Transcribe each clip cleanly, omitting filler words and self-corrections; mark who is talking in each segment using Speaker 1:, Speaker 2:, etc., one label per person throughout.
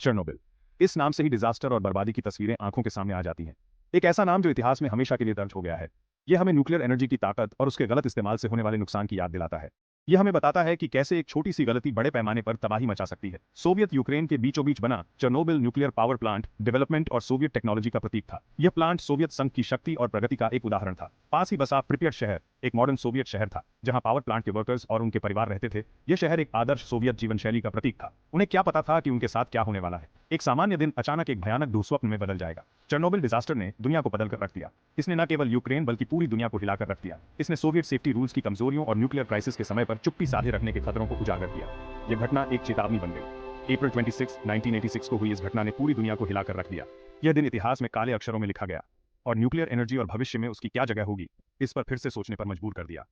Speaker 1: Chernobyl. इस नाम से ही डिजास्टर और बर्बादी की तस्वीरें आंखों के सामने आ जाती हैं। एक ऐसा नाम जो इतिहास में हमेशा के लिए दर्ज हो गया है। यह हमें न्यूक्लियर एनर्जी की ताकत और उसके गलत इस्तेमाल से होने वाले नुकसान की याद दिलाता है। यह हमें बताता है कि कैसे एक छोटी सी गलती बड़े पैमाने पर तबाही मचा सकती है। सोवियत यूक्रेन के बीचों बीच बना Chernobyl nuclear power plant development और सोवियत टेक्नोलॉजी का प्रतीक था। यह प्लांट सोवियत संघ की शक्ति और प्रगति का एक उदाहरण था। पास ही बसा प्रिपियट शहर एक मॉडर्न सोवियत शहर था, जहां पावर प्लांट के वर्कर्स और उनके परिवार रहते थे। यह शहर एक आदर्श सोवियत जीवन शैली का प्रतीक था। उन्हें क्या पता था कि उनके साथ क्या होने वाला है। एक सामान्य दिन अचानक एक भयानक दुःस्वप्न में बदल जाएगा। चेर्नोबिल डिजास्टर ने दुनिया को बदल कर रख दिया। इसने न केवल यूक्रेन बल्कि पूरी दुनिया को हिलाकर रख दिया। इसने सोवियत सेफ्टी रूल्स की कमजोरियों और न्यूक्लियर क्राइसिस के समय पर चुप्पी साधे रखने के खतरों को उजागर किया। यह घटना एक चेतावनी बन गई। अप्रैल 26, 1986 को हुई इस घटना ने पूरी दुनिया को हिलाकर रख दिया। यह दिन इतिहास में काले अक्षरों में लिखा गया और न्यूक्लियर एनर्जी और भविष्य में उसकी क्या जगह होगी, इस पर फिर से सोचने पर मजबूर कर दिया।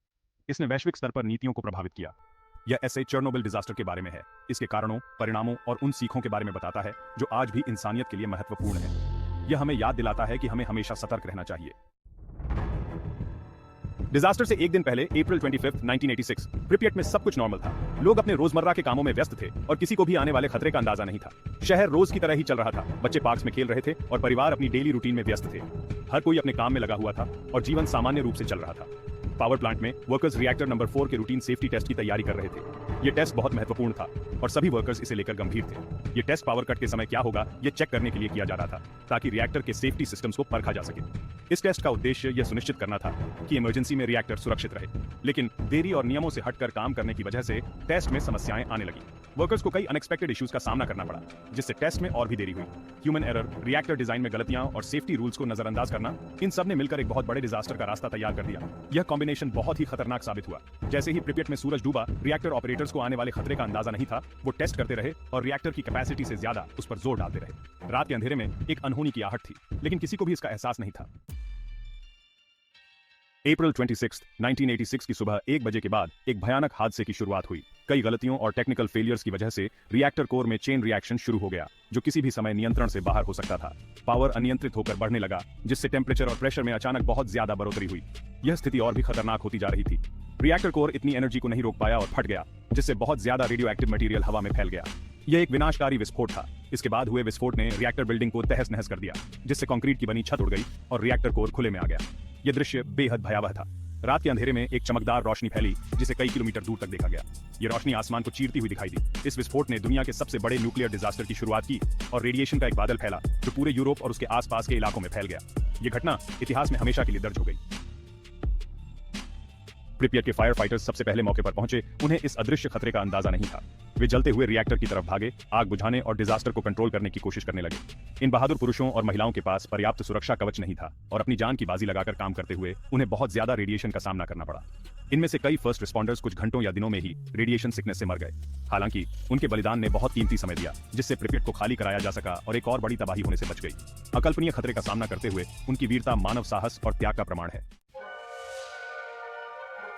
Speaker 1: इसने वैश्विक स्तर पर नीतियों को प्रभावित किया। यह ऐसे चेर्नोबिल डिजास्टर के बारे में है, इसके कारणों, परिणामों और उन सीखों के बारे में बताता है जो आज भी इंसानियत के लिए महत्वपूर्ण है। यह हमें याद दिलाता है कि हमें हमेशा सतर्क रहना चाहिए। डिजास्टर से एक दिन पहले अप्रैल 25, 1986 प्रिपियट में सब कुछ नॉर्मल था। लोग अपने रोजमर्रा के कामों में व्यस्त थे और किसी को भी आने वाले खतरे का अंदाजा नहीं था। शहर रोज की तरह ही चल रहा था। बच्चे पार्क्स में खेल रहे थे और परिवार अपनी डेली रूटीन में व्यस्त थे। हर कोई अपने काम में लगा हुआ था और जीवन सामान्य रूप से चल रहा था। पावर प्लांट में वर्कर्स रिएक्टर नंबर 4 के रूटीन सेफ्टी टेस्ट की तैयारी कर रहे थे। यह टेस्ट बहुत महत्वपूर्ण था और सभी वर्कर्स इसे लेकर गंभीर थे। यह टेस्ट पावर कट के समय क्या होगा यह चेक करने के लिए किया जा रहा था, ताकि रिएक्टर के सेफ्टी सिस्टम्स को परखा जा सके। इस टेस्ट का उद्देश्य यह सुनिश्चित करना था कि इमरजेंसी में रिएक्टर सुरक्षित रहे। लेकिन देरी और नियमों से हटकर काम करने की वजह से टेस्ट में समस्याएं आने लगी। वर्कर्स को कई अनएक्सपेक्टेड इश्यूज का सामना करना पड़ा, जिससे टेस्ट में और भी देरी हुई। ह्यूमन एरर, रिएक्टर डिजाइन में गलतियां और सेफ्टी रूल्स को नजरअंदाज करना, इन सब ने मिलकर एक बहुत बड़े डिजास्टर का रास्ता तैयार कर दिया। यह कॉम्बिनेशन बहुत ही खतरनाक साबित हुआ। जैसे ही प्रिपियट में सूरज डूबा, रिएक्टर ऑपरेटर्स को आने वाले खतरे का अंदाजा नहीं था। वो टेस्ट करते रहे और रिएक्टर की कैपेसिटी से ज्यादा उस पर जोर डालते रहे। रात के अंधेरे में एक अनहोनी की आहट थी, लेकिन किसी को भी इसका एहसास नहीं था। अप्रैल 26, 1986 की सुबह 1 बजे के बाद एक भयानक हादसे की शुरुआत हुई। कई गलतियों और टेक्निकल फेलियर्स की वजह से रिएक्टर कोर में चेन रिएक्शन शुरू हो गया, जो किसी भी समय नियंत्रण से बाहर हो सकता था। पावर अनियंत्रित होकर बढ़ने लगा, जिससे टेम्परेचर और प्रेशर में अचानक बहुत ज्यादा बढ़ोतरी हुई। यह स्थिति और भी खतरनाक होती जा रही थी। रिएक्टर कोर इतनी एनर्जी को नहीं रोक पाया और फट गया, जिससे बहुत ज्यादा रेडियो एक्टिव मटेरियल हवा में फैल गया। यह एक विनाशकारी विस्फोट था। इसके बाद हुए विस्फोट ने रिएक्टर बिल्डिंग को तहस नहस कर दिया, जिससे कंक्रीट की बनी छत उड़ गई और रिएक्टर कोर खुले में आ गया। यह दृश्य बेहद भयावह था। रात के अंधेरे में एक चमकदार रोशनी फैली, जिसे कई किलोमीटर दूर तक देखा गया। यह रोशनी आसमान को चीरती हुई दिखाई दी। इस विस्फोट ने दुनिया के सबसे बड़े न्यूक्लियर डिजास्टर की शुरुआत की और रेडिएशन का एक बादल फैला, जो पूरे यूरोप और उसके आसपास के इलाकों में फैल गया। यह घटना इतिहास में हमेशा के लिए दर्ज हो गई। प्रिपियट के फायर फाइटर्स सबसे पहले मौके पर पहुंचे। उन्हें इस अदृश्य खतरे का अंदाजा नहीं था। वे जलते हुए रिएक्टर की तरफ भागे, आग बुझाने और डिजास्टर को कंट्रोल करने की कोशिश करने लगे। इन बहादुर पुरुषों और महिलाओं के पास पर्याप्त सुरक्षा कवच नहीं था और अपनी जान की बाजी लगाकर काम करते हुए उन्हें बहुत ज्यादा रेडिएशन का सामना करना पड़ा। इनमें से कई फर्स्ट रिस्पॉन्डर्स कुछ घंटों या दिनों में ही रेडिएशन सिकनेस से मर गए। हालांकि उनके बलिदान ने बहुत कीमती समय दिया, जिससे प्रिपियट को खाली कराया जा सका और एक और बड़ी तबाही होने से बच गई। अकल्पनीय खतरे का सामना करते हुए उनकी वीरता मानव साहस और त्याग का प्रमाण है।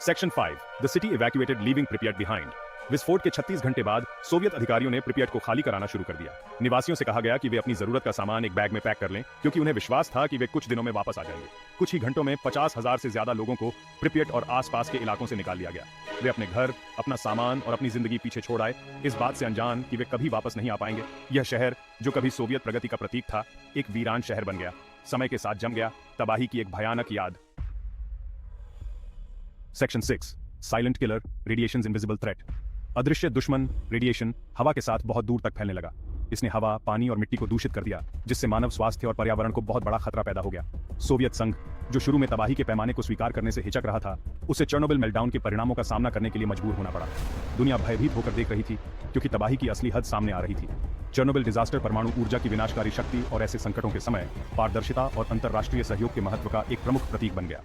Speaker 1: Section 5, the city evacuated leaving Pripyat behind. विस्फोट के 36 घंटे बाद सोवियत अधिकारियों ने प्रिपियट को खाली कराना शुरू कर दिया। निवासियों से कहा गया कि वे अपनी जरूरत का सामान एक बैग में पैक कर लें, क्योंकि उन्हें विश्वास था कि वे कुछ दिनों में वापस आ जाएंगे। कुछ ही घंटों में 50,000 से ज्यादा लोगों को प्रिपियट और आसपास के इलाकों से निकाल लिया गया। वे अपने घर, अपना सामान और अपनी जिंदगी पीछे छोड़ आए, इस बात से अनजान कि वे कभी वापस नहीं आ पाएंगे। यह शहर, जो कभी सोवियत प्रगति का प्रतीक था, एक वीरान शहर बन गया। समय के साथ जम गया, तबाही की एक भयानक याद। Section 6, silent killer, radiations invisible threat. अदृश्य दुश्मन रेडिएशन हवा के साथ बहुत दूर तक फैलने लगा। इसने हवा, पानी और मिट्टी को दूषित कर दिया, जिससे मानव स्वास्थ्य और पर्यावरण को बहुत बड़ा खतरा पैदा हो गया। सोवियत संघ, जो शुरू में तबाही के पैमाने को स्वीकार करने से हिचक रहा था, उसे चेर्नोबिल मेल्टडाउन के परिणामों का सामना करने के लिए मजबूर होना पड़ा। दुनिया भयभीत होकर देख रही थी, क्योंकि तबाही की असली हद सामने आ रही थी। चेर्नोबिल डिजास्टर परमाणु ऊर्जा की विनाशकारी शक्ति और ऐसे संकटों के समय पारदर्शिता और अंतर्राष्ट्रीय सहयोग के महत्व का एक प्रमुख प्रतीक बन गया।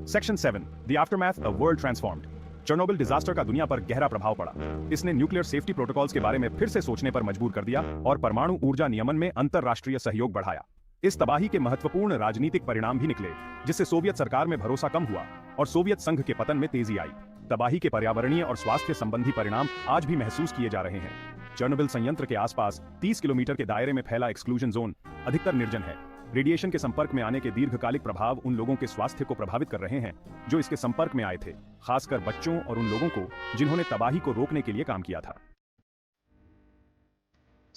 Speaker 1: Section 7, the aftermath, a world transformed. Chernobyl disaster का दुनिया पर गहरा प्रभाव पड़ा। इसने न्यूक्लियर सेफ्टी प्रोटोकॉल्स के बारे में फिर से सोचने पर मजबूर कर दिया और परमाणु ऊर्जा नियमन में अंतर्राष्ट्रीय सहयोग बढ़ाया। इस तबाही के महत्वपूर्ण राजनीतिक परिणाम भी निकले, जिससे सोवियत सरकार में भरोसा कम हुआ और सोवियत संघ के पतन में तेजी आई। तबाही के पर्यावरणीय और स्वास्थ्य संबंधी परिणाम आज भी महसूस किए जा रहे हैं। चेर्नोबिल संयंत्र के आसपास 30 किलोमीटर के दायरे में फैला एक्सक्लूजन जोन अधिकतर निर्जन है। रेडिएशन के संपर्क में आने के दीर्घकालिक प्रभाव उन लोगों के स्वास्थ्य को प्रभावित कर रहे हैं जो इसके संपर्क में आए थे, खासकर बच्चों और उन लोगों को जिन्होंने तबाही को रोकने के लिए काम किया था।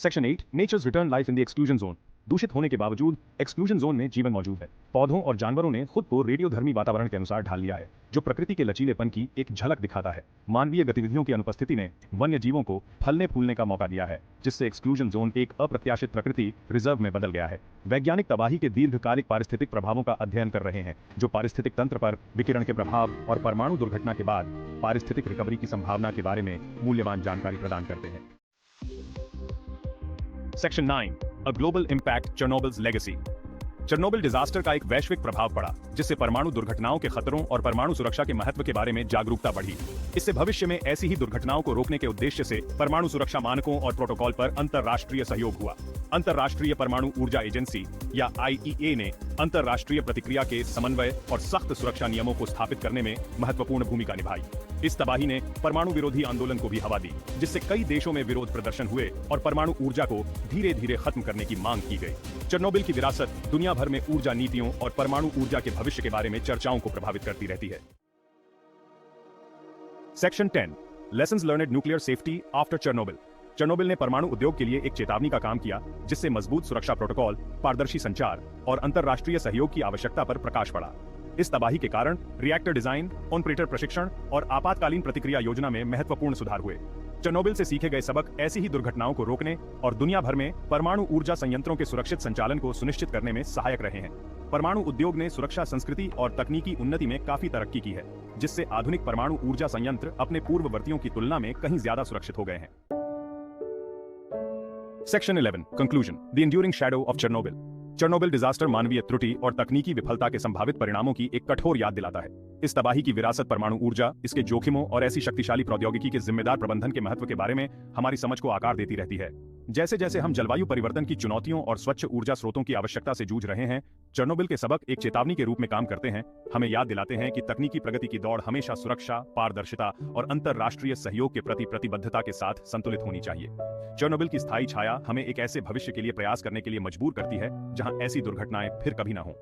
Speaker 1: Section 8 nature's return life in the exclusion zone. दूषित होने के बावजूद एक्सक्लूजन जोन में जीवन मौजूद है। पौधों और जानवरों ने खुद को रेडियोधर्मी वातावरण के अनुसार ढाल लिया है, जो प्रकृति के लचीलेपन की एक झलक दिखाता है। मानवीय गतिविधियों की अनुपस्थिति ने वन्य जीवों को फलने फूलने का मौका दिया है, जिससे एक्सक्लूजन जोन एक अप्रत्याशित प्रकृति रिजर्व में बदल गया है। वैज्ञानिक तबाही के दीर्घकालिक पारिस्थितिक प्रभावों का अध्ययन कर रहे हैं, जो पारिस्थितिक तंत्र पर विकिरण के प्रभाव और परमाणु दुर्घटना के बाद पारिस्थितिक रिकवरी की संभावना के बारे में मूल्यवान जानकारी प्रदान करते हैं। Section 9 a global impact Chernobyl's legacy. Chernobyl disaster का एक वैश्विक प्रभाव पड़ा, जिससे परमाणु दुर्घटनाओं के खतरों और परमाणु सुरक्षा के महत्व के बारे में जागरूकता बढ़ी। इससे भविष्य में ऐसी ही दुर्घटनाओं को रोकने के उद्देश्य से परमाणु सुरक्षा मानकों और प्रोटोकॉल पर अंतरराष्ट्रीय सहयोग हुआ। अंतरराष्ट्रीय परमाणु ऊर्जा एजेंसी या IEA ने अंतरराष्ट्रीय प्रतिक्रिया के समन्वय और सख्त सुरक्षा नियमों को स्थापित करने में महत्वपूर्ण भूमिका निभाई। इस तबाही ने परमाणु विरोधी आंदोलन को भी हवा दी, जिससे कई देशों में विरोध प्रदर्शन हुए और परमाणु ऊर्जा को धीरे धीरे खत्म करने की मांग की गई। चेर्नोबिल की विरासत दुनिया भर में ऊर्जा नीतियों और परमाणु ऊर्जा के भविष्य के बारे में चर्चाओं को प्रभावित करती रहती है। Section 10 lessons learned nuclear safety after Chernobyl. Chernobyl ने परमाणु उद्योग के लिए एक चेतावनी का काम किया, जिससे मजबूत सुरक्षा प्रोटोकॉल, पारदर्शी संचार और अंतरराष्ट्रीय सहयोग की आवश्यकता पर प्रकाश पड़ा। इस तबाही के कारण रिएक्टर डिजाइन, ऑपरेटर प्रशिक्षण और आपातकालीन प्रतिक्रिया योजना में महत्वपूर्ण सुधार हुए। चेर्नोबिल से सीखे गए सबक ऐसी ही दुर्घटनाओं को रोकने और दुनिया भर में परमाणु ऊर्जा संयंत्रों के सुरक्षित संचालन को सुनिश्चित करने में सहायक रहे हैं। परमाणु उद्योग ने सुरक्षा संस्कृति और तकनीकी उन्नति में काफी तरक्की की है, जिससे आधुनिक परमाणु ऊर्जा संयंत्र अपने पूर्ववर्तियों की तुलना में कहीं ज्यादा सुरक्षित हो गए हैं। Section 11 conclusion the enduring shadow of Chernobyl. Chernobyl disaster मानवीय त्रुटि और तकनीकी विफलता के संभावित परिणामों की एक कठोर याद दिलाता है। इस तबाही की विरासत परमाणु ऊर्जा, इसके जोखिमों और ऐसी शक्तिशाली प्रौद्योगिकी के जिम्मेदार प्रबंधन के महत्व के बारे में हमारी समझ को आकार देती रहती है। जैसे जैसे हम जलवायु परिवर्तन की चुनौतियों और स्वच्छ ऊर्जा स्रोतों की आवश्यकता से जूझ रहे हैं, चेर्नोबिल के सबक एक चेतावनी के रूप में काम करते हैं, हमें याद दिलाते हैं कि तकनीकी प्रगति की दौड़ हमेशा सुरक्षा, पारदर्शिता और अंतरराष्ट्रीय सहयोग के प्रति प्रतिबद्धता के साथ संतुलित होनी चाहिए। चेर्नोबिल की स्थायी छाया हमें एक ऐसे भविष्य के लिए प्रयास करने के लिए मजबूर करती है, जहां ऐसी दुर्घटनाएं फिर कभी न हों।